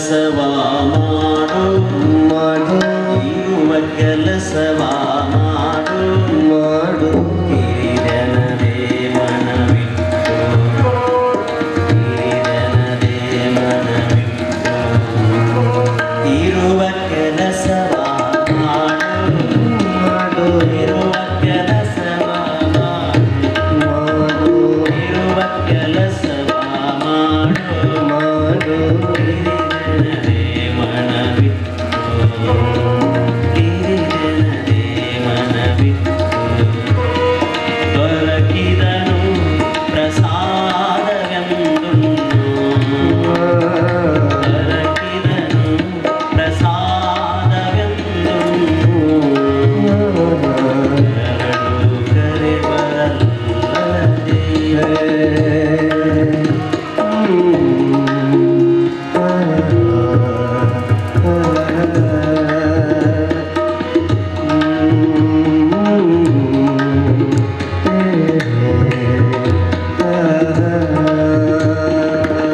ಕೆಲಸವ ಮಾಡು ಮಾಡು ಇರುವ ಕೆಲಸವ ಮಾಡು ಮಾಡು ಹಿರಿಯನದೇ ಮನವಿಟ್ಟು ಹಿರಿಯನದೇ ಮನವಿಟ್ಟು ಇರುವ ಕೆಲಸವ ಮಾಡು ಮಾಡು ಇರುವ ಕೆಲಸವ ಮಾಡು ಇರುವ ಕೆಲಸವ ಮಾಡು ಮಾಡು ಹಿರಿಯನದೇ ಮನವಿಟ್ಟು ಹಿರಿಯನದೇ ಮನವಿಟ್ಟು ದೊರಕಿದನು ಪ್ರಸಾದವೆಂದುಣ್ಣು ದೊರಕಿದನು ಪ್ರಸಾದವೆಂದುಣ್ಣು ಎರಡು ಕರೆಬರಲ್ಲದೆ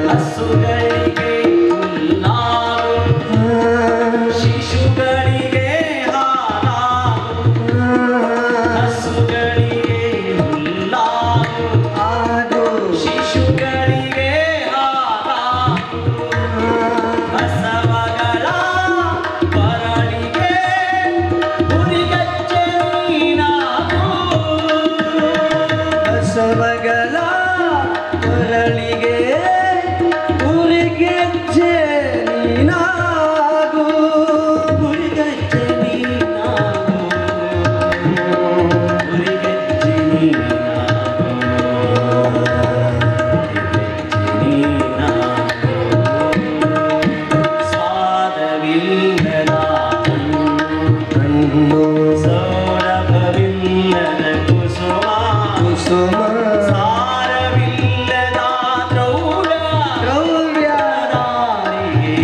ಹಸುಗಳಿಗೆ ಹುಲ್ಲಾಗು ಶಿಶುಗಳಿಗೆ ಹಾಲಾಗು ಹಸುಗಳಿಗೆ ಹುಲ್ಲಾಗು ಆಡು ಶಿಶುಗಳಿಗೆ ಹಾಲಾಗು ಬಸವಗಳ ಕೊರಳಿಗೆ ಹುರಿಗಚ್ಚೆ ನೀನಾಗು ಬಸವಗಳ ಕೊರಳಿಗೆ ಹುರಿಗಚ್ಚೆ ನೀನಾಗು ಹುರಿಗಚ್ಚೆ ನೀನಾಗು ಹುರಿಗಚ್ಚೆ ನೀನಾಗು ಸ್ವಾದವಿಲ್ಲದ ಹಣ್ಣು ಸೌರಭವಿಲ್ಲದ ಕುಸುಮ ಕುಸುಮ ಸಾರವಿಲ್ಲದ ದ್ರವ್ಯ ದ್ರವ್ಯದಾರಿಗೆ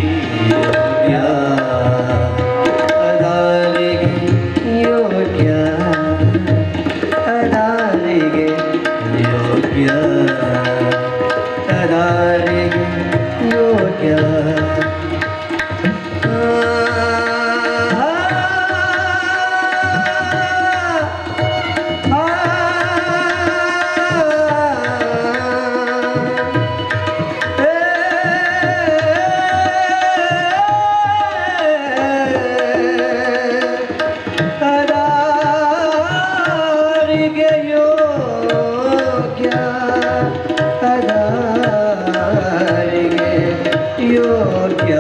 ಯೋಗ್ಯ ಅದಾರಿಗೆ ಯೋಗ್ಯ ಅದಾರಿಗೆ ಯೋಗ್ಯ ಅದಾರಿಗೆ ಯೋಗ್ಯ ಅದಾರಿಗೆ ಯೋಗ್ಯ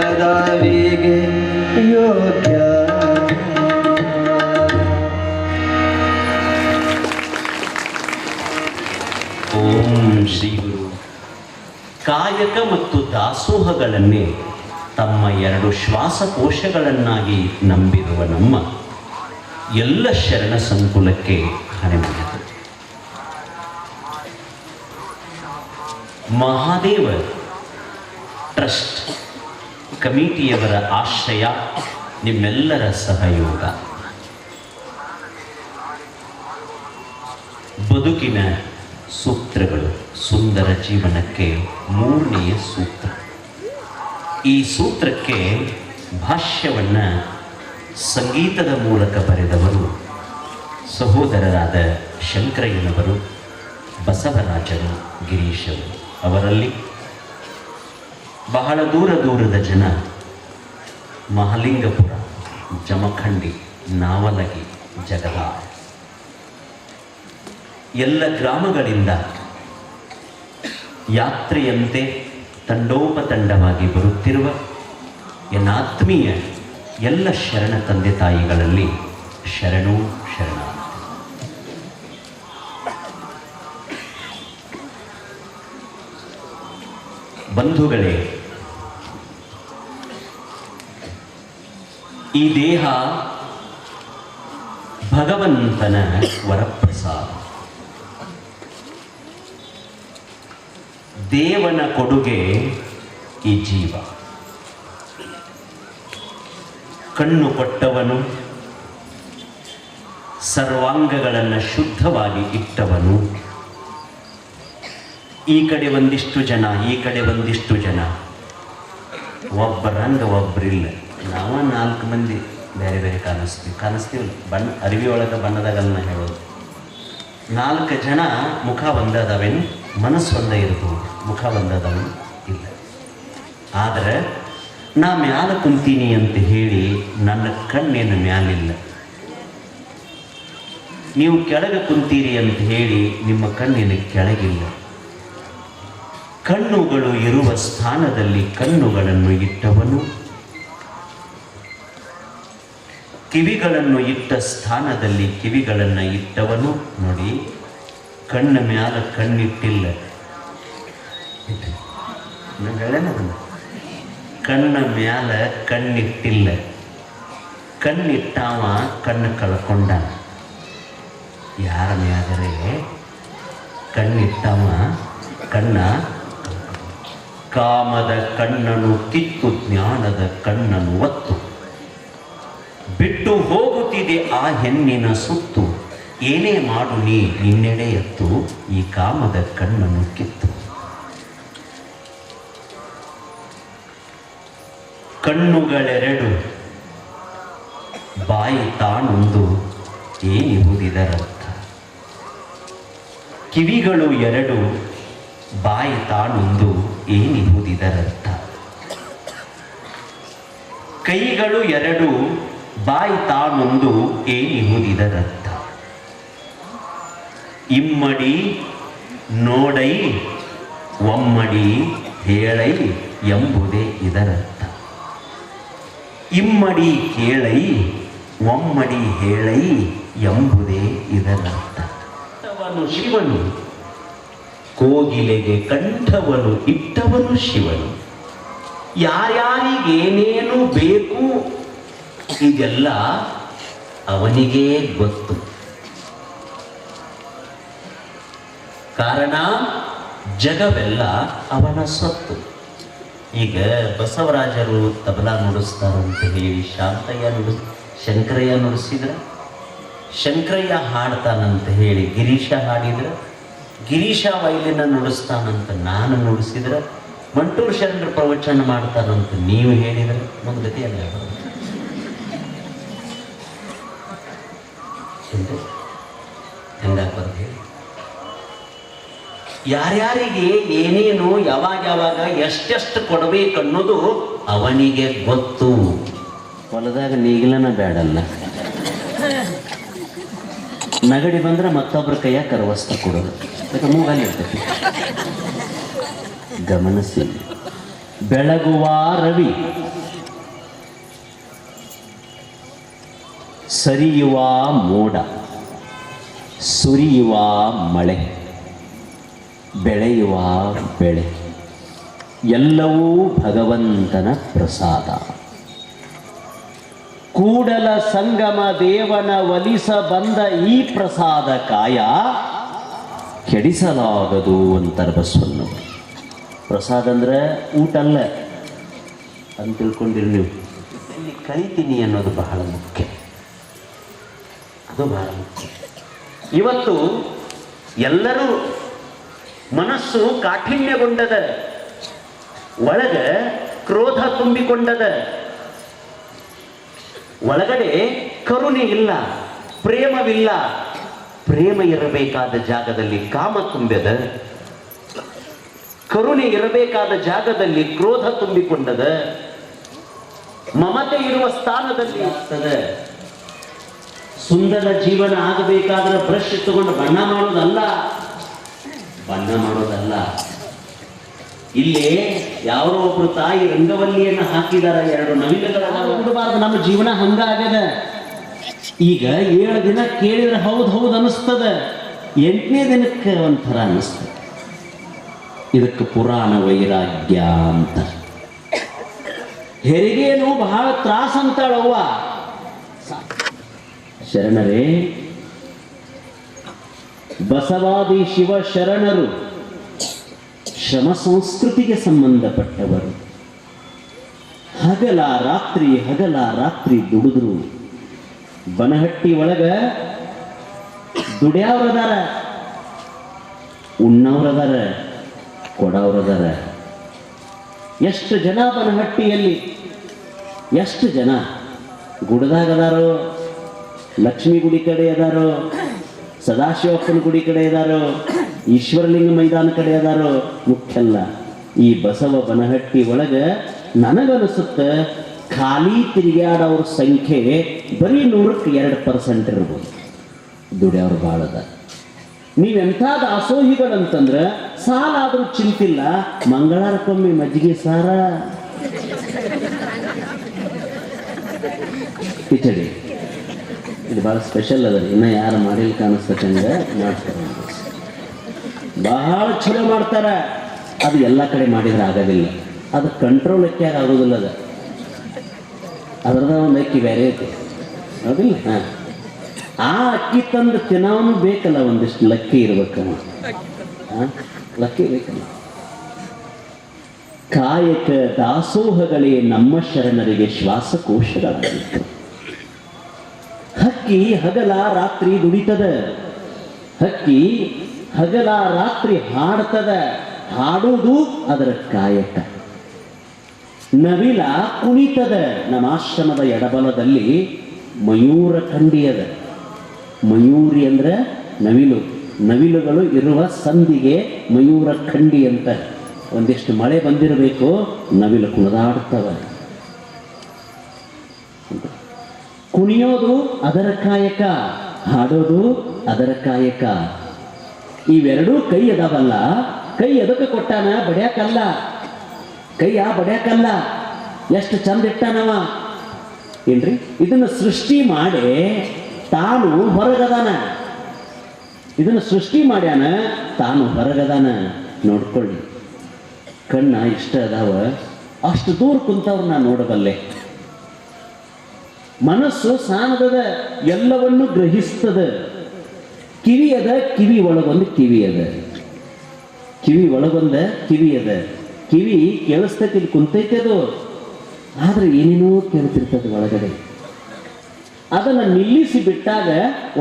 ಅದಾರಿಗೆ ಯೋಗ್ಯ. ಓಂ ಶ್ರೀ ಗುರು. ಕಾಯಕ ಮತ್ತು ದಾಸೋಹಗಳನ್ನೇ ತಮ್ಮ ಎರಡು ಶ್ವಾಸಕೋಶಗಳನ್ನಾಗಿ ನಂಬಿರುವ ನಮ್ಮ ಎಲ್ಲ ಶರಣ ಸಂಕುಲಕ್ಕೆ ಹಣೆಮಣೆ. ಮಹಾದೇವ ಟ್ರಸ್ಟ್ ಕಮಿಟಿಯವರ ಆಶ್ರಯ, ನಿಮ್ಮೆಲ್ಲರ ಸಹಯೋಗ, ಬದುಕಿನ ಸೂತ್ರಗಳು, ಸುಂದರ ಜೀವನಕ್ಕೆ ಮೂರನೆಯ ಸೂತ್ರ. ಈ ಸೂತ್ರಕ್ಕೆ ಭಾಷ್ಯವನ್ನು ಸಂಗೀತದ ಮೂಲಕ ಬರೆದವರು ಸಹೋದರರಾದ ಶಂಕರಯ್ಯನವರು, ಬಸವರಾಜರು, ಗಿರೀಶರು. ಅವರಲ್ಲಿ ಬಹಳ ದೂರದ ಜನ ಮಹಲಿಂಗಪುರ, ಜಮಖಂಡಿ, ನಾವಲಗಿ, ಜಗದ ಎಲ್ಲ ಗ್ರಾಮಗಳಿಂದ ಯಾತ್ರೆಯಂತೆ ತಂಡೋಪತಂಡವಾಗಿ ಬರುತ್ತಿರುವ ಎನ್ನಾತ್ಮೀಯ ಎಲ್ಲ ಶರಣ ತಂದೆ ತಾಯಿಗಳಲ್ಲಿ ಶರಣೋ ಶರಣ. ಬಂಧುಗಳೇ, ಈ ದೇಹ ಭಗವಂತನ ವರಪ್ರಸಾದ, ದೇವನ ಕೊಡುಗೆ ಈ ಜೀವ. ಕಣ್ಣು ಕೊಟ್ಟವನು, ಸರ್ವಾಂಗಗಳನ್ನು ಶುದ್ಧವಾಗಿ ಇಟ್ಟವನು, ಈ ಕಡೆ ಒಂದಿಷ್ಟು ಜನ, ಈ ಕಡೆ ಒಂದಿಷ್ಟು ಜನ, ಒಬ್ಬರಂಗ ಒಬ್ಬರಿಲ್ಲ. ನಾವ 4 ಮಂದಿ ಬೇರೆ ಬೇರೆ ಕಾಣಿಸ್ತೀವಲ್ಲ. ಬಣ್ಣ ಅರಿವಿ ಒಳಗೆ ಬಣ್ಣದಾಗಲ್ಲ ಹೇಳೋದು. 4 ಜನ ಮುಖ ಒಂದದವೇನು, ಮನಸ್ಸು ಒಂದೇ ಇರ್ಬೋದು, ಮುಖ ಒಂದದವೇನು ಇಲ್ಲ. ಆದರೆ ನಾ ಮ್ಯಾಲ ಕುಂತೀನಿ ಅಂತ ಹೇಳಿ ನನ್ನ ಕಣ್ಣೇನು ಮ್ಯಾಲಿಲ್ಲ. ನೀವು ಕೆಳಗೆ ಕುಂತೀರಿ ಅಂತ ಹೇಳಿ ನಿಮ್ಮ ಕಣ್ಣಿನ ಕೆಳಗಿಲ್ಲ. ಕಣ್ಣುಗಳು ಇರುವ ಸ್ಥಾನದಲ್ಲಿ ಕಣ್ಣುಗಳನ್ನು ಇಟ್ಟವನು, ಕಿವಿಗಳನ್ನು ಇಟ್ಟ ಸ್ಥಾನದಲ್ಲಿ ಕಿವಿಗಳನ್ನು ಇಟ್ಟವನು. ನೋಡಿ, ಕಣ್ಣ ಮ್ಯಾಲ ಕಣ್ಣಿಟ್ಟಿಲ್ಲ. ಕಣ್ಣ ಮ್ಯಾಲ ಕಣ್ಣಿಟ್ಟಿಲ್ಲ. ಕಣ್ಣಿಟ್ಟಾವ ಕಣ್ಣು ಕಳ್ಕೊಂಡ. ಯಾರ ಮ್ಯಾದರೆ ಕಣ್ಣಿಟ್ಟವ ಕಣ್ಣ ಕಾಮದ ಕಣ್ಣನು ಕಿತ್ತು ಜ್ಞಾನದ ಕಣ್ಣನು ಒತ್ತು. ಬಿಟ್ಟು ಹೋಗುತ್ತಿದೆ ಆ ಹೆಣ್ಣಿನ ಸುತ್ತು. ಏನೇ ಮಾಡು ನೀ ನಿನ್ನೆಡೆ ಎತ್ತು, ಈ ಕಾಮದ ಕಣ್ಣನು ಕಿತ್ತು. ಕಣ್ಣುಗಳೆರಡು ಬಾಯಿ ತಾನೊಂದು, ಏನಿರುವುದಿದರರ್ಥ. ಕಿವಿಗಳು 2 ಬಾಯಿ ತಾನೊಂದು, ಏನಿರುವುದಿದರರ್ಥ. ಕೈಗಳು 2 ಬಾಯಿ ತಾನೊಂದು, ಏನಿರುವುದಿದರರ್ಥ. ಇಮ್ಮಡಿ ನೋಡೈ ಒಮ್ಮಡಿ ಹೇಳೈ ಎಂಬುದೇ ಇದರರ್ಥ. ಇಮ್ಮಡಿ ಕೇಳೈ ಒಮ್ಮಡಿ ಹೇಳೈ ಎಂಬುದೇ ಇದರರ್ಥ. ಶಿವನು ಕೋಗಿಲೆಗೆ ಕಂಠವನು ಇಟ್ಟವನು ಶಿವನು. ಯಾರ್ಯಾರಿಗೇನೇನು ಬೇಕು ಇದೆಲ್ಲ ಅವನಿಗೇ ಗೊತ್ತು. ಕಾರಣ ಜಗವೆಲ್ಲ ಅವನ ಸೊತ್ತು. ಈಗ ಬಸವರಾಜರು ತಬಲಾ ನುಡಿಸ್ತಾರಂತ ಹೇಳಿ ಶಂಕರಯ್ಯ ನುಡಿಸಿದ್ರ, ಶಂಕರಯ್ಯ ಹಾಡ್ತಾನಂತ ಹೇಳಿ ಗಿರೀಶ ಹಾಡಿದ್ರ, ಗಿರೀಶ ವೈಲಿನ ನುಡಿಸ್ತಾನಂತ ನಾನು ನುಡಿಸಿದ್ರ, ಮಂಟೂರು ಶರಣರ ಪ್ರವಚನ ಮಾಡ್ತಾನಂತ ನೀವು ಹೇಳಿದ್ರೆ ಮುಂದಗತಿ ಅಲ್ಲ. ಹೆಂಗಾಗ್ಬಾರ್ದು ಹೇಳಿ. ಯಾರ್ಯಾರಿಗೆ ಏನೇನು ಯಾವಾಗ ಎಷ್ಟೆಷ್ಟು ಕೊಡಬೇಕನ್ನೋದು ಅವನಿಗೆ ಗೊತ್ತು. ಹೊಲದಾಗ ನೀಗಿಲನ ಬೇಡಲ್ಲ. ನಗಡಿ ಬಂದ್ರೆ ಮತ್ತೊಬ್ಬರ ಕೈಯ ಕರವಸ್ತ ಕೊಡೋದು, ಮೂಗಲ್ಲಿ ಇರ್ತೈತಿ. ಗಮನಿಸಿ. ಬೆಳಗುವ ರವಿ, ಸರಿಯುವ ಮೋಡ, ಸುರಿಯುವ ಮಳೆ, ಬೆಳೆಯುವ ಬೆಳೆ ಎಲ್ಲವೂ ಭಗವಂತನ ಪ್ರಸಾದ. ಕೂಡಲ ಸಂಗಮ ದೇವನ ಒಲಿಸ ಬಂದ ಈ ಪ್ರಸಾದ ಕಾಯ ಕೆಡಿಸಲಾಗದು ಅಂತಾರೆ ಬಸವಣ್ಣವರು. ಪ್ರಸಾದ ಅಂದ್ರೆ ಊಟ ಅಲ್ಲ ಅಂತ ತಿಳ್ಕೊಂಡಿರಿ ನೀವು. ಇಲ್ಲಿ ಕಲಿತೀನಿ ಅನ್ನೋದು ಬಹಳ ಮುಖ್ಯ. ಅದು ಬಹಳ ಮುಖ್ಯ. ಇವತ್ತು ಎಲ್ಲರೂ ಮನಸ್ಸು ಕಾಠಿಣ್ಯಗೊಂಡದ, ಒಳಗ ಕ್ರೋಧ ತುಂಬಿಕೊಂಡದ, ಒಳಗಡೆ ಕರುಣೆ ಇಲ್ಲ, ಪ್ರೇಮವಿಲ್ಲ. ಪ್ರೇಮ ಇರಬೇಕಾದ ಜಾಗದಲ್ಲಿ ಕಾಮ ತುಂಬಿದ, ಕರುಣೆ ಇರಬೇಕಾದ ಜಾಗದಲ್ಲಿ ಕ್ರೋಧ ತುಂಬಿಕೊಂಡದ, ಮಮತೆ ಇರುವ ಸ್ಥಾನದಲ್ಲಿ ಆಗ್ತದೆ. ಸುಂದರ ಜೀವನ ಆಗಬೇಕಾದ್ರೆ ಬ್ರಷ್ ತಗೊಂಡು ಬಣ್ಣ ಮಾಡೋದಲ್ಲ. ಇಲ್ಲಿ ಯಾರೋ ಒಬ್ರು ತಾಯಿ ರಂಗವಲ್ಲಿಯನ್ನು ಹಾಕಿದಾರ, 2 ನವಿಲುಗಳಾಗಬಾರ್ದು. ನಮ್ಮ ಜೀವನ ಹಂಗಾಗ್ಯದ. ಈಗ 7 ದಿನ ಕೇಳಿದ್ರೆ ಹೌದು ಅನಿಸ್ತದ, 8ನೇ ದಿನಕ್ಕೆ ಒಂಥರ ಅನಿಸ್ತದೆ. ಇದಕ್ಕೆ ಪುರಾಣ ವೈರಾಗ್ಯ ಅಂತ. ಹೆರಿಗೇನು ಬಹಳ ತ್ರಾಸ ಅಂತಾಳವ್ವ. ಶರಣರೇ, ಬಸವಾದಿ ಶಿವ ಶರಣರು ಶ್ರಮ ಸಂಸ್ಕೃತಿಗೆ ಸಂಬಂಧಪಟ್ಟವರು. ಹಗಲ ರಾತ್ರಿ ದುಡಿದ್ರು. ಬನಹಟ್ಟಿ ಒಳಗ ದುಡ್ಯಾವ್ರದಾರ, ಉಣ್ಣವ್ರದಾರ, ಕೊಡವ್ರದಾರ. ಎಷ್ಟು ಜನ ಬನಹಟ್ಟಿಯಲ್ಲಿ, ಎಷ್ಟು ಜನ ಗುಡ್ದಾಗ ಅದಾರೋ, ಲಕ್ಷ್ಮೀ ಗುಡಿ ಕಡೆ ಅದಾರೋ, ಸದಾಶಿವಪ್ಪನ ಗುಡಿ ಕಡೆ ಅದಾರೋ, ಈಶ್ವರಲಿಂಗ ಮೈದಾನ ಕಡೆ ಅದಾರೋ ಮುಖ್ಯಲ್ಲ. ಈ ಬಸವ ಬನಹಟ್ಟಿ ಒಳಗೆ ನನಗನಿಸುತ್ತ ಖಾಲಿ ತಿರುಗಾಡೋರ ಸಂಖ್ಯೆ ಬರೀ 100ಕ್ಕೆ 2% ಇರ್ಬೋದು. ದುಡಿಯವ್ರು ಭಾಳ ಅದ. ನೀವೆಂಥ ದಾಸೋಹಿಗಳಂತಂದ್ರೆ ಸಾಲಾದ್ರೂ ಚಿಂತಿಲ್ಲ, ಮಂಗಳವಾರಕ್ಕೊಮ್ಮೆ ಮಜ್ಜಿಗೆ ಸಾರ, ಕಿಚಡಿ, ಇದು ಭಾಳ ಸ್ಪೆಷಲ್ ಅದ. ಇನ್ನು ಯಾರು ಮಾಡಿಲ್ಲ ಕಾಣಿಸ್ತಂಗೆ ಮಾಡ್ತಾರೆ, ಬಹಳ ಚಲೋ ಮಾಡ್ತಾರ. ಅದು ಎಲ್ಲ ಕಡೆ ಮಾಡಿದ್ರೆ ಆಗೋದಿಲ್ಲ, ಅದು ಕಂಟ್ರೋಲ್ ಅಕ್ಕಿಯಾಗ ಆಗೋದಿಲ್ಲ. ಅದ್ರದ ಒಂದು ಅಕ್ಕಿ ಬೇರೆ ಐತಿ, ಹೌದಿಲ್ಲ? ಹಾಂ, ಆ ಅಕ್ಕಿ ತಂದು ತಿನ್ನೋನು ಬೇಕಲ್ಲ, ಒಂದಿಷ್ಟು ಲಕ್ಕಿ ಇರ್ಬೇಕಮ್ಮ. ಹಾಂ, ಲಕ್ಕಿ ಬೇಕಲ್ಲ. ಕಾಯಕ ದಾಸೋಹಗಳೇ ನಮ್ಮ ಶರಣರಿಗೆ ಶ್ವಾಸಕೋಶಗಳಾಗಿತ್ತು. ಹಕ್ಕಿ ಹಗಲ ರಾತ್ರಿ ದುಡಿತದ, ಹಕ್ಕಿ ಹಗಲ ರಾತ್ರಿ ಹಾಡ್ತದ, ಹಾಡುವುದು ಅದರ ಕಾಯಕ. ನವಿಲ ಕುಣಿತದ. ನಮ್ಮ ಆಶ್ರಮದ ಎಡಬಲದಲ್ಲಿ ಮಯೂರ ಖಂಡಿಯದ. ಮಯೂರಿ ಅಂದ್ರೆ ನವಿಲು, ನವಿಲುಗಳು ಇರುವ ಸಂದಿಗೆ ಮಯೂರ ಖಂಡಿ ಅಂತ. ಒಂದಿಷ್ಟು ಮಳೆ ಬಂದಿರಬೇಕು, ನವಿಲು ಕುಣಿದಾಡ್ತವೆ. ಕುಣಿಯೋದು ಅದರ ಕಾಯಕ, ಹಾಡೋದು ಅದರ ಕಾಯಕ. ಇವೆರಡೂ ಕೈ ಅದಾವಲ್ಲ, ಕೈ ಎದಕ್ಕೆ ಕೊಟ್ಟಾನ? ಬಡ್ಯಾಕಲ್ಲ, ಕೈಯ ಬಡ್ಯಾಕಲ್ಲ. ಎಷ್ಟು ಚಂದ ಇಟ್ಟಾನವ ಏನ್ರಿ? ಇದನ್ನು ಸೃಷ್ಟಿ ಮಾಡಿ ತಾನು ಹೊರಗದಾನ, ಇದನ್ನು ಸೃಷ್ಟಿ ಮಾಡ್ಯಾನ, ತಾನು ಹೊರಗದಾನ. ನೋಡ್ಕೊಳ್ಳಿ, ಕಣ್ಣ ಇಷ್ಟ ಅದಾವ, ಅಷ್ಟು ದೂರ ಕುಂತವ್ರನ್ನ ನೋಡಬಲ್ಲೆ. ಮನಸ್ಸು ಸಾನದದ, ಎಲ್ಲವನ್ನು ಗ್ರಹಿಸ್ತದ. ಕಿವಿ ಅದ, ಕಿವಿ ಒಳಗೊಂದು ಕಿವಿ ಅದ, ಕಿವಿ ಒಳಗೊಂದ ಕಿವಿ ಅದ. ಕಿವಿ ಕೇಳಿಸ್ತೈತಿ, ಇಲ್ಲಿ ಕುಂತೈತೆ ಅದು, ಆದ್ರೆ ಏನೇನೋ ಕೇಳ್ತಿರ್ತದೆ ಒಳಗಡೆ. ಅದನ್ನು ನಿಲ್ಲಿಸಿ ಬಿಟ್ಟಾಗ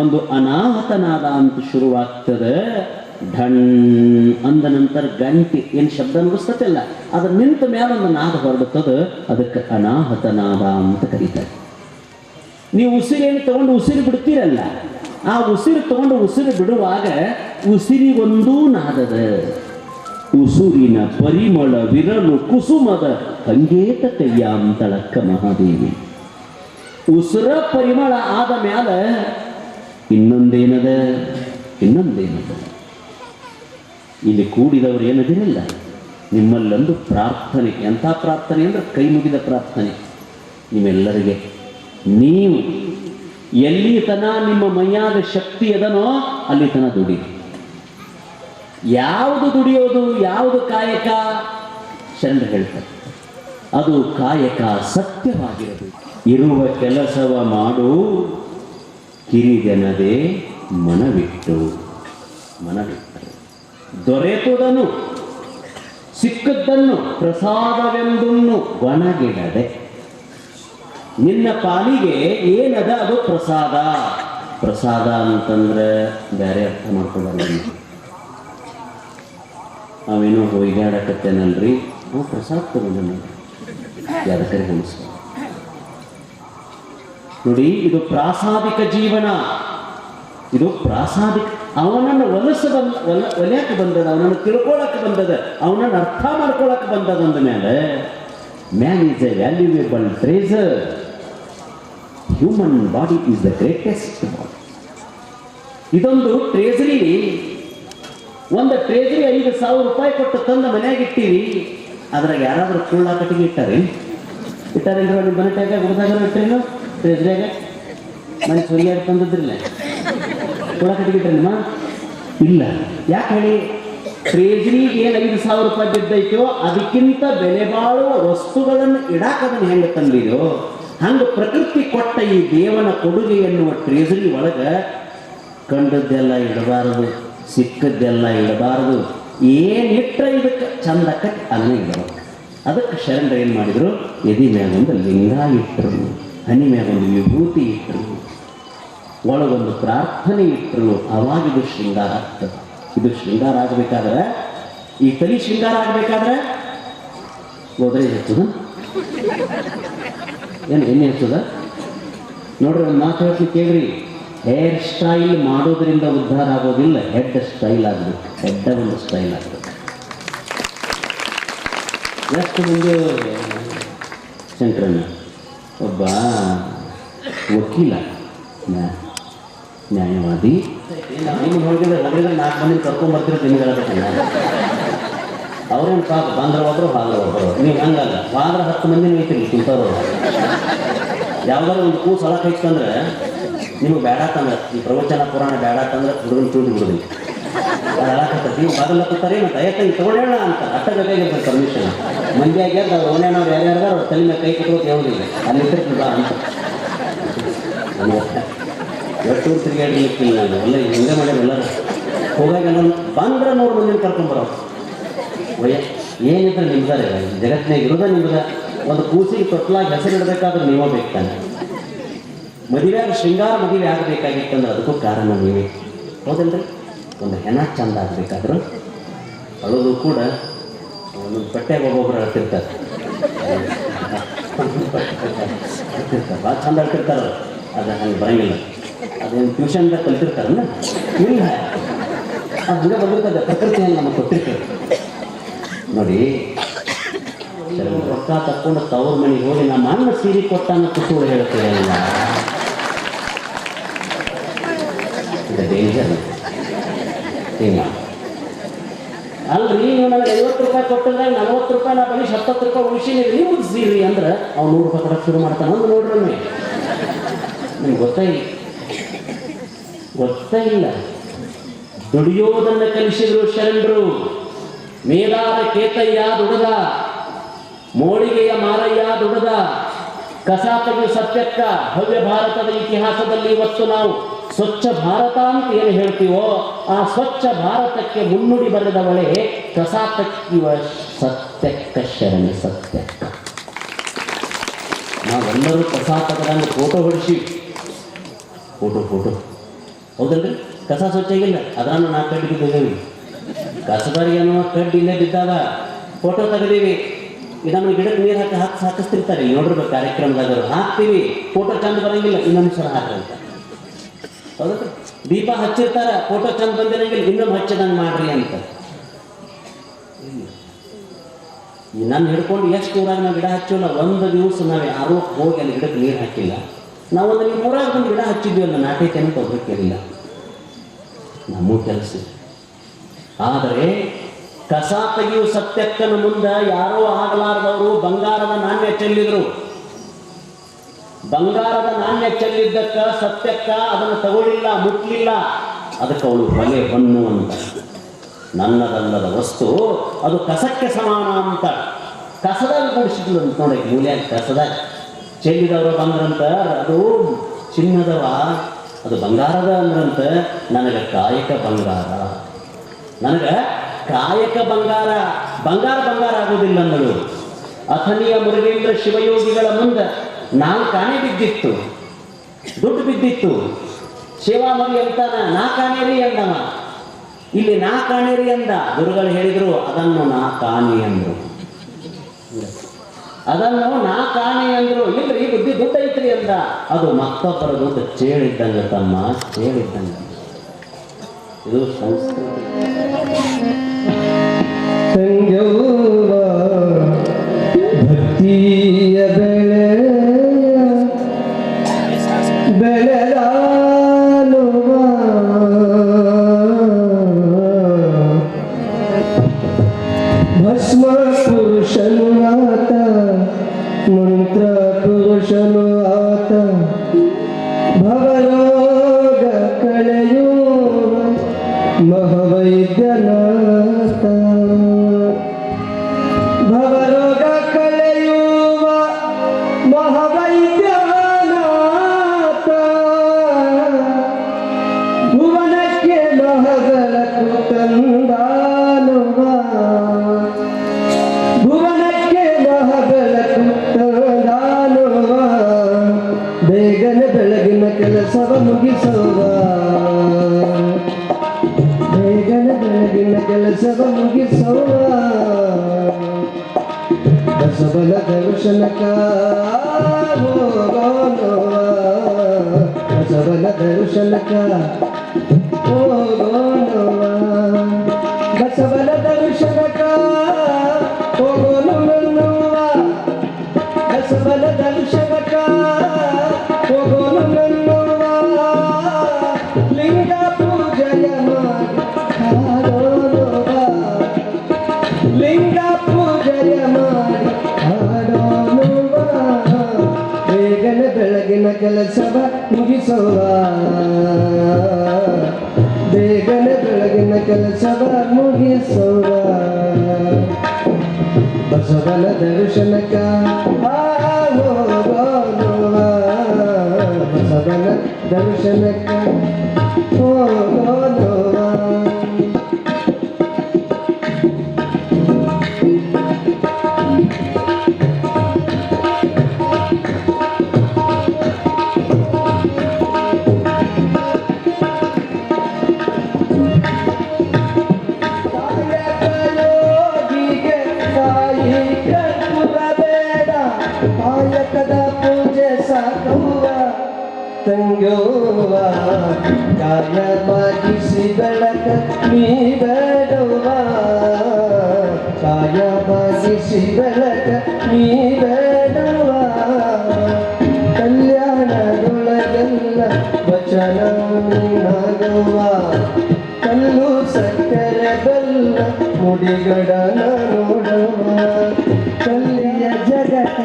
ಒಂದು ಅನಾಹತನಾದ ಅಂತ ಶುರುವಾಗ್ತದೆ. ಢಣ್ ಅಂದ ನಂತರ ಗಂಟೆ ಏನು ಶಬ್ದ ನುಡಿಸ್ತತಿಲ್ಲ, ಅದ್ರ ನಿಂತ ಮೇಲೆ ಒಂದು ನಾದ ಹೊರಡುತ್ತದೆ, ಅದಕ್ಕೆ ಅನಾಹತನಾದ ಅಂತ ಕರೀತಾರೆ. ನೀವು ಉಸಿರೇನು ತಗೊಂಡು ಉಸಿರು ಬಿಡ್ತೀರಲ್ಲ, ಆ ಉಸಿರು ತಗೊಂಡು ಉಸಿರು ಬಿಡುವಾಗ ಉಸಿರಿಗೊಂದೂ ನಾದದ. ಉಸುರಿನ ಪರಿಮಳ ವಿರಲು ಕುಸುಮದ ಸಂಗೇತ ಕೈಯಾಂತಳಕ್ಕ ಮಹಾದೇವಿ. ಉಸಿರ ಪರಿಮಳ ಆದ ಮ್ಯಾಲ ಇನ್ನೊಂದೇನದ, ಇನ್ನೊಂದೇನದ. ಇಲ್ಲಿ ಕೂಡಿದವರು ಏನದಿರಲ್ಲ, ನಿಮ್ಮಲ್ಲೊಂದು ಪ್ರಾರ್ಥನೆ. ಎಂಥ ಪ್ರಾರ್ಥನೆ ಅಂದ್ರೆ ಕೈ ಮುಗಿದ ಪ್ರಾರ್ಥನೆ ನಿಮ್ಮೆಲ್ಲರಿಗೆ. ನೀವು ಎಲ್ಲಿ ತನ ನಿಮ್ಮ ಮೈಯಾದ ಶಕ್ತಿ ಅದನೋ ಅಲ್ಲಿ ತನ ದುಡಿ. ಯಾವುದು ದುಡಿಯೋದು, ಯಾವುದು ಕಾಯಕ? ಶರಣರು ಹೇಳ್ತಾರೆ, ಅದು ಕಾಯಕ ಸತ್ಯವಾಗಿರಬೇಕು. ಇರುವ ಕೆಲಸವ ಮಾಡು, ಕಿರಿದೆನದೆ ಮನವಿಟ್ಟು. ಮನವಿಟ್ಟು ದೊರೆತುದನ್ನು, ಸಿಕ್ಕದ್ದನ್ನು ಪ್ರಸಾದವೆಂದನ್ನು ಒಣಗಿಡದೆ. ನಿನ್ನ ಪಾಲಿಗೆ ಏನದ ಅದು ಪ್ರಸಾದ. ಪ್ರಸಾದ ಅಂತಂದ್ರೆ ಬೇರೆ ಅರ್ಥ ಮಾಡ್ಕೊಳ್ಳಲ್ಲ. ಅವೇನೋ ಹೊಯ್ಗಾಡಕತ್ತೇನಲ್ರಿ, ಪ್ರಸಾದ ತಗೊಂಡ ಯಾದಕರೆ ಅನಿಸ್ತು ನೋಡಿ. ಇದು ಪ್ರಾಸಾದಿಕ ಜೀವನ, ಇದು ಪ್ರಾಸಾದಿಕ. ಅವನನ್ನು ಒಲೆಯಕ್ಕೆ ಬಂದದ, ಅವನನ್ನು ತಿಳ್ಕೊಳಕ್ಕೆ ಬಂದದ, ಅವನನ್ನು ಅರ್ಥ ಮಾಡ್ಕೊಳಕ್ಕೆ ಬಂದದ. ಅಂದ ಮೇಲೆ man is A valuable tracer. Human body is the greatest body. ಇದೊಂದು ಟ್ರೇಸರಿ. ಒಂದು ಟ್ರೇಸರಿ 5,000 ರೂಪಾಯಿ ಕೊಟ್ಟು ತಂದು ಮನ್ಯಾಗ ಇಟ್ಟಿವಿ. ಅದ್ರಾಗ ಯಾರಾದ್ರೂ ಕುಳ್ಳ ಕಟ್ಟಿಗೆ ಇಟ್ಟಾರೇನ್ರಿ? ನಿಮ್ಮ ಮನೆಟ್ಯಾಗ ಗುಡ್ದಾಗ ಇಟ್ಟರೇನು? ಟ್ರೇಸರಿಯಾಗ ಮನೆ ಸುರಿಯಾಗಿ ತಂದಿದ್ರಿಲ್ಲ, ಕುಳ್ಳ ಕಟ್ಟಿಗೆ ಇಟ್ರೆ ನಿಮ್ಮ ಇಲ್ಲ. ಯಾಕೆ ಹೇಳಿ? ಟ್ರೇಸರಿಗೆ ಏನು 5,000 ರೂಪಾಯಿ ಬಿದ್ದೈತೋ ಅದಕ್ಕಿಂತ ಬೆಲೆ ಬಾಳುವ ವಸ್ತುಗಳನ್ನು ಇಡಾಕದನ್ನು ಹೆಂಗೆ ತಂದಿದೋ ಹಂಗೆ ಪ್ರಕೃತಿ ಕೊಟ್ಟ ಈ ದೇವನ ಕೊಡುಗೆ ಎನ್ನುವ ಟ್ರೇಸರಿ ಒಳಗೆ ಕಂಡದ್ದೆಲ್ಲ ಇಡಬಾರದು, ಸಿಕ್ಕದ್ದೆಲ್ಲ ಇಡಬಾರದು. ಏನಿಟ್ರೆ ಇದಕ್ಕೆ ಚಂದ ಕಟ್ಟಿ ಅದನ್ನೇ ಇಡಬೇಕು. ಅದಕ್ಕೆ ಶರಣರು ಏನು ಮಾಡಿದರು? ಎದಿ ಮ್ಯಾಗೊಂದು ಲಿಂಗ ಇಟ್ಟರು, ಹನಿ ಮ್ಯಾಗೊಂದು ವಿಭೂತಿ ಇಟ್ಟರು, ಒಳಗೊಂದು ಪ್ರಾರ್ಥನೆ ಇಟ್ಟರು. ಅವಾಗಿದು ಶೃಂಗಾರ ಆಗ್ತದೆ. ಇದು ಶೃಂಗಾರ ಆಗಬೇಕಾದ್ರೆ ಈ ತಲೆ ಶೃಂಗಾರ ಆಗಬೇಕಾದ್ರೆ ಗೋದ್ರೇಜ್ ಹೆಚ್ಚದ ಏನು ಎಣ್ಣೆ ಹೆಚ್ಚದ ನೋಡ್ರಿ, ಒಂದು ಮಾತು ಹೇಳ್ತೀನಿ ಕೇಳ್ರಿ, ಹೇರ್ ಸ್ಟೈಲ್ ಮಾಡೋದ್ರಿಂದ ಉದ್ಧಾರ ಆಗೋದಿಲ್ಲ, ಹೆಡ್ ಸ್ಟೈಲ್ ಆಗಬೇಕು. ಹೆಡ್ಡ ಒಂದು ಸ್ಟೈಲ್ ಆಗಬೇಕು. ಎಷ್ಟು ಮುಂದೆ ಸೆಂಟ್ರನ್ನ ಒಬ್ಬ ವಕೀಲ, ನ್ಯಾಯವಾದಿ, ನಿಮ್ಮ ಹೋಗಿದ್ರೆ ಹೊರಗಿದ್ರೆ 4 ಮಂದಿ ಕರ್ಕೊಂಡ್ಬರ್ತೀರ ನಿಮ್ಗೆ ಹೇಳ್ಬೇಕಲ್ಲ. ಅವ್ರೇನು ಪಾಪ ಬಂದ್ರೆ ಒಬ್ಬರು ಹಾದ್ರೆ ಒಬ್ಬರು, ನೀವು ಹಂಗಲ್ಲ, ಹಾದ್ರೆ 10 ಮಂದಿ ಐತಿರಿ ಕುಂತವ್ರು. ಯಾವ್ದಾದ್ರು ಒಂದು ಕೂಸು ಹೊಲಕ್ಕೆ ಐತಂದ್ರೆ ನಿಮಗೆ ಬೇಡ ತಂದ್ರೆ, ಈ ಪ್ರವಚನ ಪುರಾಣ ಬೇಡ ತಂದ್ರೆ ಹುಡುಗನ ಚೂಡಿ ಬಿಡುದಿಲ್ಲ. ಅದು ಹೇಳಕತ್ತೈತಿ, ನೀವು ಬಾಗಲ್ಲ ಕೂತಾರೆ ಮತ್ತು ಐತಂಗೆ ತೊಗೊಳ್ಳೋಣ ಅಂತ ಅಟ್ಟ ಬೇಕಾಗಿರ್ತದೆ ಪರ್ಮಿಷನ್. ಮಂದಿ ಆಗ್ಯಾರ ಅವ್ರು ಓಣ್ಯಾನವ್ರು ಯಾರ್ಯಾರು ಅವ್ರು ತಲೆ ಮೇಲೆ ಕೈ ಕಟ್ಟೋದು ಯಾವುದಿಲ್ಲ, ಅಲ್ಲಿ ಇರ್ತಿರ್ತೀವಿ ಬಾ ಅಂತ. ಎಷ್ಟು ತಿರುಗಾಡಿರ್ಲಿಕ್ಕಿಲ್ಲ, ನಾನು ಎಲ್ಲ ಹಿಂಗೆ ಮಾಡ್ಯಾರ ಎಲ್ಲರೂ. ಹೋಗಾಗ ಬಂದ್ರೆ 100 ಮಂದಿನ ಕರ್ಕೊಂಬರೋ ಏನಿದ್ರೆ ನಿಮ್ದಾರೆ, ಜಗತ್ತಿನಾಗ ಇರೋದ ನಿಮ್ದ. ಒಂದು ಕೂಸಿಗೆ ತೊಟ್ಲಾಗಿ ಹೆಸರು ಇಡಬೇಕಾದ್ರೆ ನೀವೇ ಬೇಕಾನೆ. ಮದುವೆಯಾಗ ಶೃಂಗಾರ ಮದುವೆ ಆಗಬೇಕಾಗಿತ್ತಂದ್ರೆ ಅದಕ್ಕೂ ಕಾರಣ ನೀವೇ, ಹೌದಲ್ರಿ? ಒಂದು ಹೆಣ ಚಂದ ಆಗಬೇಕಾದ್ರೆ ಅಳೋದು ಕೂಡ ಒಂದೊಂದು ಬಟ್ಟೆಗೆ ಒಬ್ಬೊಬ್ರು ಅಳ್ತಿರ್ತಾರೆ, ಭಾಳ ಚಂದ ಅಳ್ತಿರ್ತಾರೆ. ಅದು ಹಂಗೆ ಬರೋಂಗಿಲ್ಲ. ಅದೇನು ಟ್ಯೂಷನ್ದಾಗ ಕಲ್ತಿರ್ತಾರಲ್ಲ, ಇಲ್ಲ ಅದು ಹಂಗೆ ಬಂದಿರ್ತದೆ. ಪ್ರಕೃತಿ ಹಂಗೆ ನಮಗೆ ಕೊಟ್ಟಿರ್ತದೆ ನೋಡಿ. ರೊಕ್ಕ ತಕ್ಕೊಂಡು ತವ್ರ ಮನೆಗೆ ಹೋಗಿ ನಮ್ಮ ಅಣ್ಣ ಸೀರೆ ಕೊಟ್ಟಾನ ಕುಟುಂಬ ಹೇಳ್ತೇವೆ ಅಲ್ಲ, ಇದು ಡೇಂಜರ್. ಹಿಂಗ ಅಲ್ರಿ, ನೀವು ನನಗೆ 50 ರೂಪಾಯಿ ಕೊಟ್ಟಿದ್ರೆ 40 ರೂಪಾಯಿ ನಾ ಬರೀ 70 ರೂಪಾಯಿ ಉಳಿಸೀನಿ, ನೀವು ಸೀರಿ ಅಂದ್ರೆ ಅವ್ನು 100 ರೂಪಾಯಿ ಕೊಡಕ್ಕೆ ಶುರು ಮಾಡ್ತಾನೆ. ಅಂದ್ರೆ ನೋಡ್ರಿ ನಿಮ್ಗೆ ಗೊತ್ತೇ ಇಲ್ಲ. ದುಡಿಯೋದನ್ನು ಕಲಿಸಿದ್ರು ಶರಣರು. ಮೇದಾರ ಕೇತಯ್ಯ ದುಡದ, ಮೋಳಿಗೆಯ ಮಾರಯ್ಯ ದುಡದ, ಕಸ ತೆಗೆದು ಸತ್ಯಕ್ಕ. ಭವ್ಯ ಭಾರತದ ಇತಿಹಾಸದಲ್ಲಿ ಇವತ್ತು ನಾವು ಸ್ವಚ್ಛ ಭಾರತ ಅಂತ ಏನು ಹೇಳ್ತೀವೋ, ಆ ಸ್ವಚ್ಛ ಭಾರತಕ್ಕೆ ಮುನ್ನುಡಿ ಬರೆದವಳೆ ಕಸ ತೆಗೆಯುವ ಸತ್ಯಕ್ಕ ಶರಣೆ. ಸತ್ಯಕ್ಕ ನಾವೆಲ್ಲರೂ ಕಸ ತೆಗೆದಂಗೆ ಫೋಟೋ ಹೊಡಿಸಿ, ಫೋಟೋ ಹೌದಲ್ರಿ? ಕಸ ಸ್ವಚ್ಛಾಗಿಲ್ಲ, ಅದನ್ನು 4 ಕಡ್ಡಿ ಬಿದ್ದೇವಿ. ಕಸದವರಿಗೆ ಅನ್ನೋ ಕಡ್ಡಿ ಇಲ್ಲೇ ಬಿದ್ದಾಗ ಫೋಟೋ ತೆಗೆದೀವಿ. ಇದನ್ನು ಗಿಡಕ್ಕೆ ನೀರು ಹಾಕಿಸ್ತಿರ್ತಾರೆ, ನೋಡಿರ್ಬೇಕು ಕಾರ್ಯಕ್ರಮದಾಗ ಹಾಕ್ತೀವಿ. ಫೋಟೋ ಚಂದ ಬರೋಂಗಿಲ್ಲ, ಇನ್ನೊಂದು ಸಲ ಹಾಕಂತ. ಹೌದಾ? ದೀಪ ಹಚ್ಚಿರ್ತಾರ, ಫೋಟೋ ಚಂದ ಬಂದಿರಂಗಿಲ್ಲ, ಇನ್ನೊಂದು ಹಚ್ಚದಂಗೆ ಮಾಡ್ರಿ ಅಂತ. ನನ್ನ ಹಿಡ್ಕೊಂಡು ಎಷ್ಟು ಊರಾಗ ನಾವು ಗಿಡ ಹಚ್ಚೋಲ್ಲ. ಒಂದು ದಿವಸ ನಾವು ಯಾರೂ ಹೋಗಿ ಅಲ್ಲಿ ಗಿಡಕ್ಕೆ ನೀರು ಹಾಕಿಲ್ಲ. ನಾವೊಂದು ನಿಮ್ಮ ಊರಾಗ ಒಂದು ಗಿಡ ಹಚ್ಚಿದ್ವಿ, ನಾಟೈತೆ ಅಂತ ಒಬ್ಬರು ಕೇಳಿಲ್ಲ. ನಮ್ಮ ಕೆಲಸ. ಆದರೆ ಕಸ ತೆಗೆಯುವ ಸತ್ಯಕ್ಕನ ಮುಂದೆ ಯಾರೋ ಆಗಲಾರದವರು ಬಂಗಾರದ ನಾಣ್ಯ ಚೆಲ್ಲಿದ್ರು. ಬಂಗಾರದ ನಾಣ್ಯ ಚೆಲ್ಲಿದ್ದಕ್ಕ ಸತ್ಯಕ್ಕ ಅದನ್ನು ತಗೊಳ್ಳಿಲ್ಲ, ಮುಟ್ಲಿಲ್ಲ. ಅದಕ್ಕೆ ಅವಳು ಬಲೆ ಹೊನ್ನು ಅಂತ. ನನ್ನದಲ್ಲದ ವಸ್ತು ಅದು ಕಸಕ್ಕೆ ಸಮಾನ ಅಂತ ಕಸದಾಗ ಕೂಡಿಸಿದ್ಲು ಅಂತ ನೋಡಿ. ಮೂಲ್ಯಾಗ ಕಸದಾಗ ಚೆಲ್ಲಿದವರು ಬಂದ್ರಂತ, ಅದು ಚಿನ್ನದವ, ಅದು ಬಂಗಾರದ ಅಂದ್ರಂತ. ನನಗೆ ಕಾಯಕ ಬಂಗಾರ, ನನಗೆ ಕಾಯಕ ಬಂಗಾರ. ಬಂಗಾರ ಆಗೋದಿಲ್ಲ ಅನ್ನೋದು. ಅಥಣಿಯ ಮುರುಗೇಂದ್ರ ಶಿವಯೋಗಿಗಳ ಮುಂದೆ 4 ಆನೆ ಬಿದ್ದಿತ್ತು, ದುಡ್ಡು ಬಿದ್ದಿತ್ತು. ಶಿವಾಮರಿ ಅಂತಾನ 4 ಆನೆರಿ ಅಂದವ. ಇಲ್ಲಿ 4 ಆನೆರಿ ಅಂದ. ಗುರುಗಳು ಹೇಳಿದ್ರು ಅದನ್ನು 4 ಆನೆ ಅಂದ್ರು. ಅದನ್ನು 4 ಆನೆ ಅಂದ್ರು. ಇಲ್ರಿ ಬುದ್ಧಿ ದುಡ್ಡು ಐತ್ರಿ ಅಂದ. ಅದು ಮತ್ತೊಬ್ಬರ ದುಡ್ಡು ಚೇಳಿದ್ದಂಗ ತಮ್ಮ, ಚೇಳಿದ್ದಂಗ. ಇದು ಸಂಸ್ಕೃತಿ. ಸಂಗೌವ ಭಕ್ತಿಯ ಬೆಳೆದಾನುವ ಭಸ್ಮ ಪುರುಷನು ಆತ, ಮಂತ್ರ ಪುರುಷನು ಆತ, ಭವರೋಗ ಕಳೆಯುವ ಮಹಾವೈದ್ಯನಾಥ. ಭವರೋಗ ಕಳೆಯುವ ಮಹಾವೈದ್ಯನಾಥ. ಭುವನಕ್ಕೆ ಮಹಬಲಕು ತಂದಾನುವ, ಭುವನಕ್ಕೆ ಮಹಬಲಕು ತಂದಾನುವ. ಕೆಲಸವ ಮುಗಿಸೋಣ ಬಸವನ ದರ್ಶನಕ ಹೋಗೋಣ ಬಸವನ ದರ್ಶನಕ ಹೋಗೋಣ ಬಸವನ ದರ್ಶನಕ ಹೋಗೋಣ ನನ್ನವ್ವ ಬಸವನ ದರ್ಶನಕ ಹೋಗೋಣ ನನ್ನವ್ವ ಲಿಂಗ ಪೂಜೆಯ ಮಾಡಿ ಹಾಡೋಣ ಲಿಂಗ ಪೂಜೆಯ ಮಾಡಿ ಹಾಡೋಣ ಬೇಗನೆ ಬೆಳಗಿನ ಕೆಲಸವ ಮುಗಿಸೋಣ ಬೇಗನೆ ಬೆಳಗಿನ ಕೆಲಸವ ಮುಗಿಸೋಣ ಬಸವನ ದರ್ಶನಕ ಹೋಗೋಣ ಬಸವನ ದರ್ಶನಕ ಹೋಗೋಣ ಕಾಯಕದ ಪೂಜೆ ಸಾಕವ್ವ ತಂಗವ್ವ ಕಾಯ ಬಾಗಿಸಿ ಬೆಳಕ ನೀ ಬೇಡವ್ವ ಕಾಯ ಬಾಗಿಸಿ ಬೆಳಕ ನೀ ಬೇಡವ್ವ ಕಲ್ಯಾಣದೊಳಗೆಲ್ಲ ವಚನ ನಾಗವ್ವ ಕಲ್ಲು ಸಕ್ಕರೆ ಬೆಲ್ಲ ಮುಡಿಗಡನ ನೋಡವ್ವ ಕಲ್ಲಿಯ ಜಗತ್ತ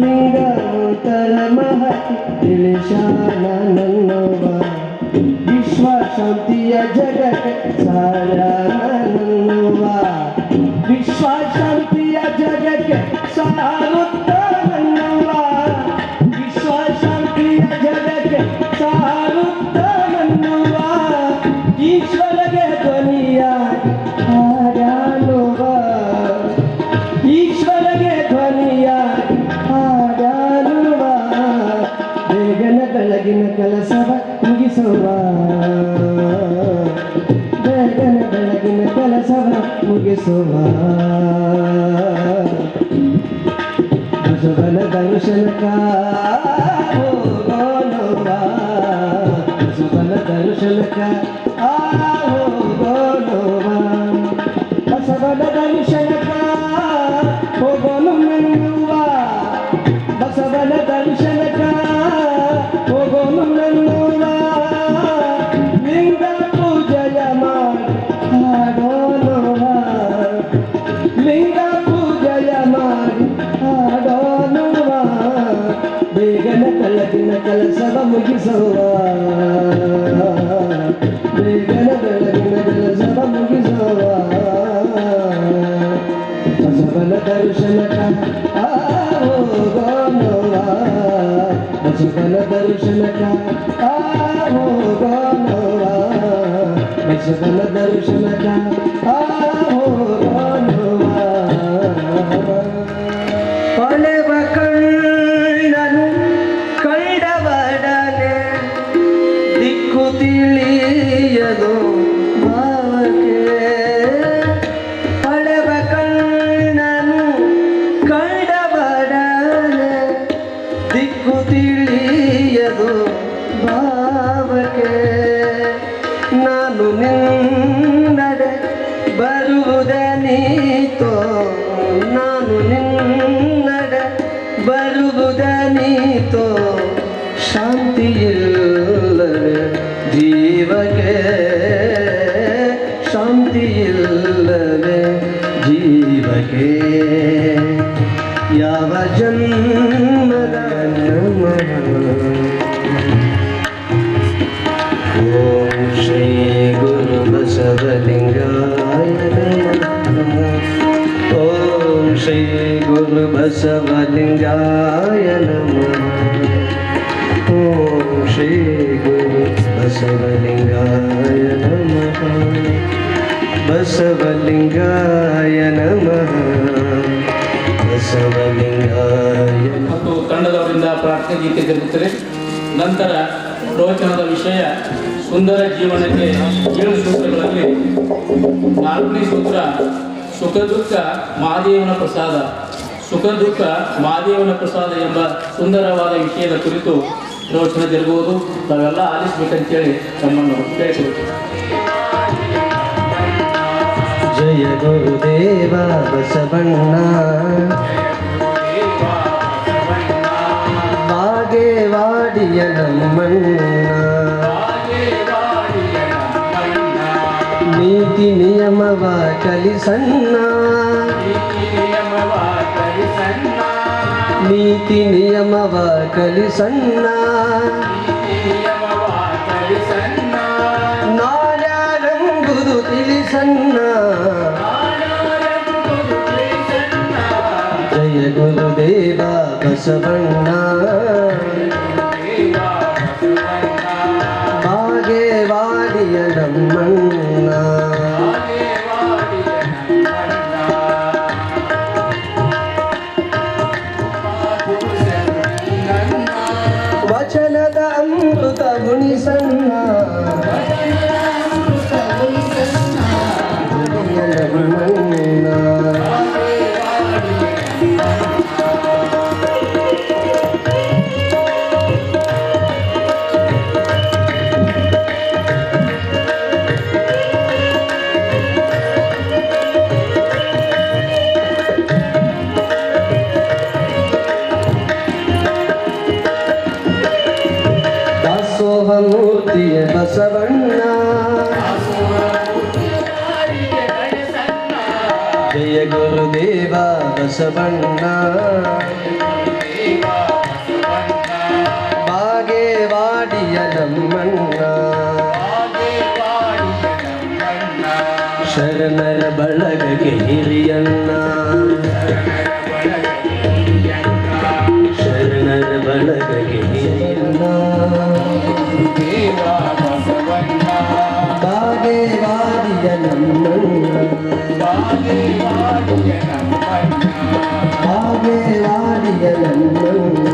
ಲಿಂಗಾಂತರ ಮಹತಿ ತಿಳಿಶಾನ ನನ್ನವ್ವ ವಿಶ್ವ ಶಾಂತಿಯ ಜಗಕ್ಕೆ ಸಾರ ನನ್ನವ್ವ ವಿಶ್ವ ಶಾಂತಿಯ ಜಗಕ್ಕೆ ಸಾರುತ್ತ ನನ್ನವ್ವ ವಿಶ್ವ ಶಾಂತಿಯ ಜಗಕ್ಕೆ ಸಾರುತ್ತ ನನ್ನವ್ವ ಈಶ್ವರಗೆ ಧ್ವನಿಯಾಗಿ ಹಾಡಾನುವ ಈಶ್ವರಗೆ ಧ್ವನಿಯಾಗಿ ಹಾಡಾನುವ ಬೇಗನೆ ಬೆಳಗಿನ ಕೆಲಸವ ಮುಗಿಸುವ ಬೇಗನೆ ಬೆಳಗಿನ ಕೆಲಸವ ಮುಗಿಸುವ ಬಸವನ ದರ್ಶನಕ ಹೋಗೋಣ ಬಸವನ ದರ್ಶನಕ ಹೋಗೋಣ ಬಸವನ ದರ್ಶನಕ ಹೋಗೋಣ ನನ್ನವ್ವ ಬಸವನ ದರ್ಶನಕ ಹೋಗೋಣ ನನ್ನವ್ವ ಲಿಂಗ ಪೂಜೆಯ ಮಾಡಿ ಹಾಡೋಣ ಲಿಂಗ ಪೂಜೆಯ ಮಾಡಿ ಹಾಡೋಣ ಬೇಗನೆ ಬೆಳಗಿನ ಕೆಲಸವ ಮುಗಿಸುವ ಬೇಗನೆ ಬೆಳಗಿನ ಕೆಲಸವ ಮುಗಿಸುವ ಬಸವನ ದರ್ಶನಕ ಹೋಗೋಣ ಬಸವನ ದರ್ಶನಕ ಹೋಗೋಣ ಬಸವನ ದರ್ಶನಕ ಹೋಗೋಣ ಹೊಳೆವ ಕಣ್ಣನು ಕಂಡವಡನೆ ದಿಕ್ಕು ತಿಳಿಯದು ಭಾವಕ್ಕೆ ಹೊಳೆವ ಕಣ್ಣನು ಕಂಡವಡನೆ ದಿಕ್ಕು ತಿಳಿಯದು ಭಾವಕ್ಕೆ ನಾನು ನಿನ್ನಡೆ ಬರುವುದ ನೀತೋ ನಾನು ನಿನ್ನಡೆ ಬರುವುದ ನೀತೋ ಶಾಂತಿಯಿಲ್ಲವೇ ಜೀವಕ್ಕೆ ಶಾಂತಿಯಿಲ್ಲವೇ ಜೀವಕ್ಕೆ ಯಾವ ಜನ್ಮದ ಓಂ ಶ್ರೀ ಗುರು ಬಸವಲಿಂಗಾಯ ನಮಃ ಓಂ ಶ್ರೀ ಗುರು ಬಸವಲಿಂಗಾಯ ನಮಃ ಓಂ ಶ್ರೀ ಗುರು ಬಸವಲಿಂಗಾಯ ನಮಃ ಬಸವಲಿಂಗಾಯ ನಮಃ ಬಸವಲಿಂಗಾಯ ಮತ್ತು ತಂಡದವರಿಂದ ಪ್ರಾರ್ಥನೆ ಗೀತೆ ಜರುಗುತ್ತದೆ. ನಂತರ ಪ್ರವಚನದ ವಿಷಯ ಸುಂದರ ಜೀವನಕ್ಕೆ 7 ಸೂತ್ರಗಳಲ್ಲಿ 4ನೇ ಸೂತ್ರ ಸುಖ ದುಃಖ ಮಹಾದೇವನ ಪ್ರಸಾದ. ಸುಖ ದುಃಖ ಮಹಾದೇವನ ಪ್ರಸಾದ ಎಂಬ ಸುಂದರವಾದ ವಿಷಯದ ಕುರಿತು ಪ್ರವಚನ ಜರುಗುವುದು. ತಾವೆಲ್ಲ ಆಲಿಸಬೇಕಂತೇಳಿ ತಮ್ಮನ್ನು ಕೇಳಿಕೊಳ್ಳುತ್ತೇವೆ. ಜಯ ಗುರುದೇವ ಬಸವಣ್ಣ ಬಾಗೇವಾಡಿಯ ನಮ್ಮಣ್ಣ ನೀತಿ ನಿಯಮವ ಕಲಿಸಣ್ಣ ನೀತಿ ನಿಯಮವ ಕಲಿಸಣ್ಣ ನಾರ್ಯಾರೆಂಬುದು ತಿಳಿಸಣ್ಣ ಜಯ ಗುರುದೇವ ಬಸವಣ್ಣ ಬಾಗೇವಾಡಿಯ ನಮ್ಮಣ್ಣ ವಚನದ ಅಮೃತ ಗುಣಿಸಣ್ಣ ಮೂರ್ತಿಯ ಬಸವಣ್ಣ ಜಯ ಗುರುದೇವ ಬಸವಣ್ಣ ಬಾಗೇವಾಡಿಯ ನಮ್ಮಣ್ಣ ಶರಣರ ಬಳಗಕ್ಕೆ ಹಿರಿಯಣ್ಣ ಶರಣರ ಬಳಗಕ್ಕೆ ಹಿರಿಯಣ್ಣ ಬಾಗೇವಾಡಿಯ ನಮ್ಮಣ್ಣ ಬಾಗೇವಾಡಿಯ ನಮ್ಮಣ್ಣ ಬಾಗೇವಾಡಿಯ ನಮ್ಮಣ್ಣ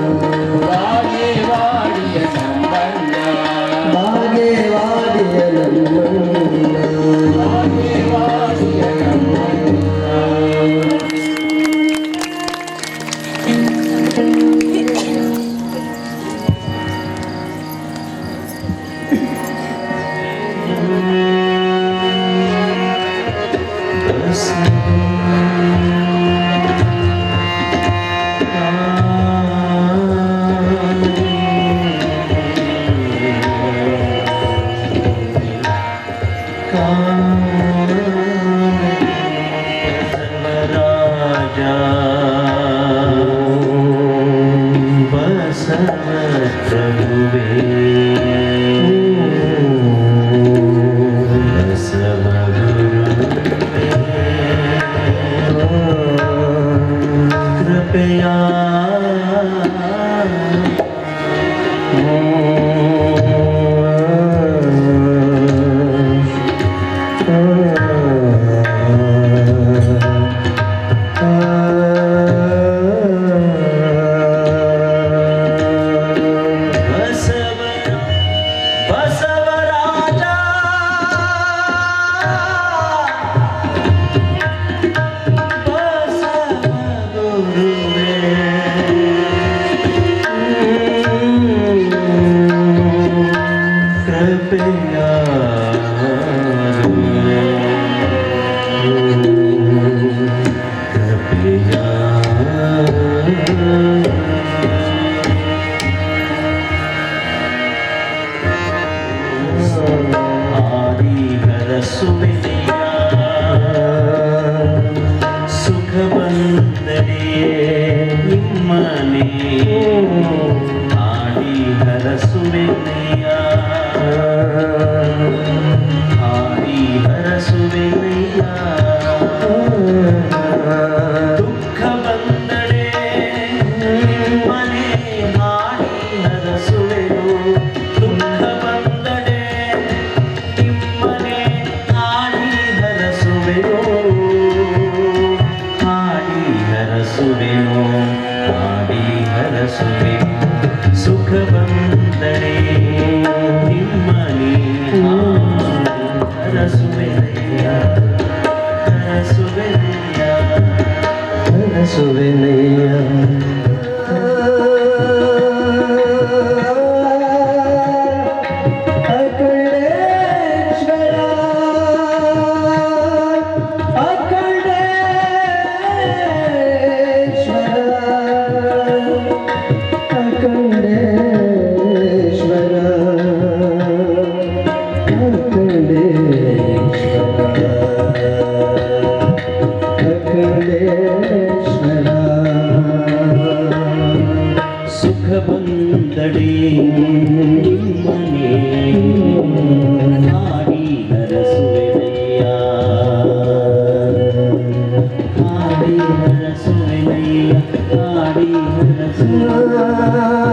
ದುಃಖ ಬಂದಡೆ ನಿಮ್ಮನೆ ಹಾಡಿ ಹರಸುವೆನಯ್ಯ ಹರಸುವೆನಯ್ಯ ಹರಸುವೆನಯ್ಯ ಸುಖ ಬಂದಡೆ ನಿಮ್ಮನೆ ಹಾಡಿ ಹರಸುವೆನಯ್ಯ ಹಾಡಿ ಹರಸುವೆನಯ್ಯ ಹಾಡಿ ಹರಸುವೆನಯ್ಯ